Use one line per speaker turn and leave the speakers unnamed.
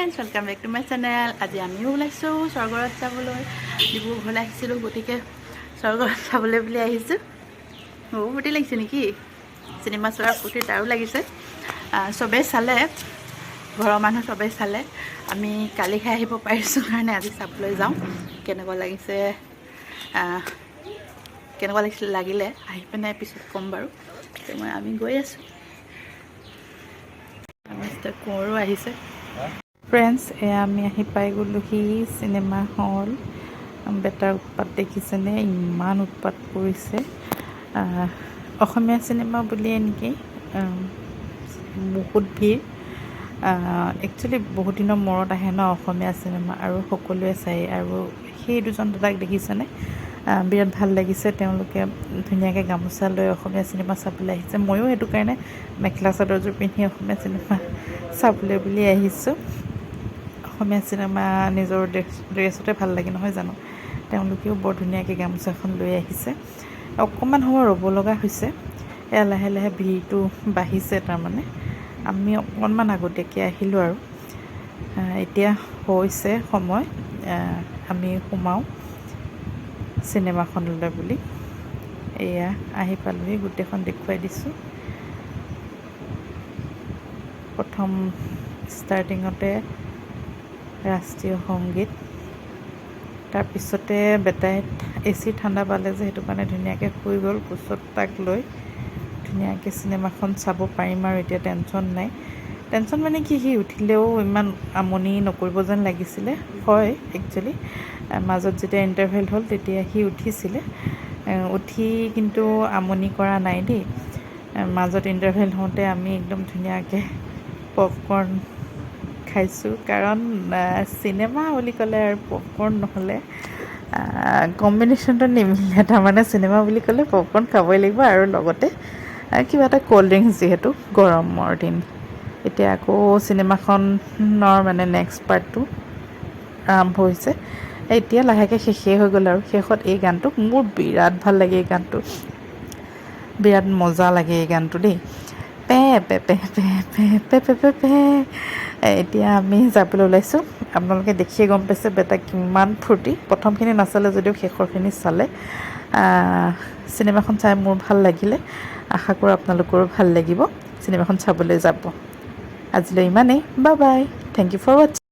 Friends, welcome back to my channel. আজি আমিও ওলাইছোঁ স্বৰ্গৰত চাবলৈ। ডিব্ৰুগড়লৈ আহিছিলোঁ, গতিকে স্বৰ্গৰত চাবলৈ বুলি আহিছোঁ। বহু ফূৰ্তি লাগিছে নেকি? চিনেমা চোৱাৰ ফূৰ্তি তাৰো লাগিছে। চবেই চালে, ঘৰৰ মানুহ চবেই চালে। আমি কালিহে আহিব পাৰিছোঁ কাৰণে আজি চাবলৈ যাওঁ। কেনেকুৱা লাগিলে আহি পিনে পিছত ক'ম বাৰু। আমি গৈ আছোঁ। মিষ্টাৰ কোঁৱৰো আহিছে। ফ্ৰেণ্ডছ, এয়া আমি আহি পাই গ'লোহি চিনেমা হল। বেটাৰ উৎপাত দেখিছেনে? ইমান উৎপাত কৰিছে। অসমীয়া চিনেমা বুলিয়ে নেকি বহুত ভিৰ। একচুৱেলি বহুত দিনৰ মূৰত আহে ন অসমীয়া চিনেমা, আৰু সকলোৱে চায়। আৰু সেই দুজন দাদাক দেখিছেনে? বিৰাট ভাল লাগিছে। তেওঁলোকে ধুনীয়াকৈ গামোচা লৈ অসমীয়া চিনেমা চাবলৈ আহিছে। ময়ো সেইটো কাৰণে মেখেলা চাদৰযোৰ পিন্ধি অসমীয়া চিনেমা চাবলৈ বুলি আহিছোঁ। অসমীয়া চিনেমা নিজৰ ড্ৰেছতে ভাল লাগে নহয় জানো? তেওঁলোকেও বৰ ধুনীয়াকৈ গামোচাখন লৈ আহিছে। অকণমান সময় ৰ'ব লগা হৈছে। এয়া লাহে লাহে ভিৰটো বাঢ়িছে। তাৰমানে আমি অকণমান আগতীয়াকৈ আহিলোঁ আৰু এতিয়া হৈছে সময় আমি সোমাওঁ চিনেমাখনলৈ বুলি। এয়া আহি পালোহি, গোটেইখন দেখুৱাই দিছোঁ। প্ৰথম ষ্টাৰ্টিঙতে ৰাষ্ট্ৰীয় সংগীত, তাৰপিছতে বেটাই AC ঠাণ্ডা পালে যে সেইটো কাৰণে ধুনীয়াকৈ শুই গ'ল কোচত তাক লৈ। ধুনীয়াকৈ চিনেমাখন চাব পাৰিম আৰু এতিয়া টেনশ্যন নাই। টেনশ্যন মানে কি, সি উঠিলেও ইমান আমনি নকৰিব যেন লাগিছিলে। হয়, একচুৱেলি মাজত যেতিয়া ইণ্টাৰভেল হ'ল তেতিয়া সি উঠিছিলে। উঠি কিন্তু আমনি কৰা নাই দেই। মাজত ইণ্টাৰভেল হওঁতে আমি একদম ধুনীয়াকৈ পপকৰ্ণ খাইছোঁ, কাৰণ চিনেমা বুলি ক'লে আৰু পপকৰ্ণ নহ'লে কম্বিনেশ্যনটো নিমিলে। তাৰমানে চিনেমা বুলি ক'লে পপকৰ্ণ খাবই লাগিব, আৰু লগতে কিবা এটা ক'ল্ড ড্ৰিংকছ, যিহেতু গৰমৰ দিন। এতিয়া আকৌ চিনেমাখনৰ মানে নেক্সট পাৰ্টটো আৰম্ভ হৈছে। এতিয়া লাহেকৈ শেষেই হৈ গ'ল, আৰু শেষত এই গানটো মোৰ বিৰাট ভাল লাগে। এই গানটো বিৰাট মজা লাগে এই গানটো দেই। Pay pay pay pay pay pay pay pay pay. এতিয়া আমি যাবলৈ ওলাইছোঁ। আপোনালোকে দেখিয়ে গম পাইছে বেটা কিমান ফূৰ্তি। প্ৰথমখিনি নাচালে যদিও শেষৰখিনি চালে। চিনেমাখন চাই মোৰ ভাল লাগিলে। আশা কৰোঁ আপোনালোকৰো ভাল লাগিব। চিনেমাখন চাবলৈ যাব। আজিলৈ ইমানেই। Bye bye. Thank you for ৱাটছিং।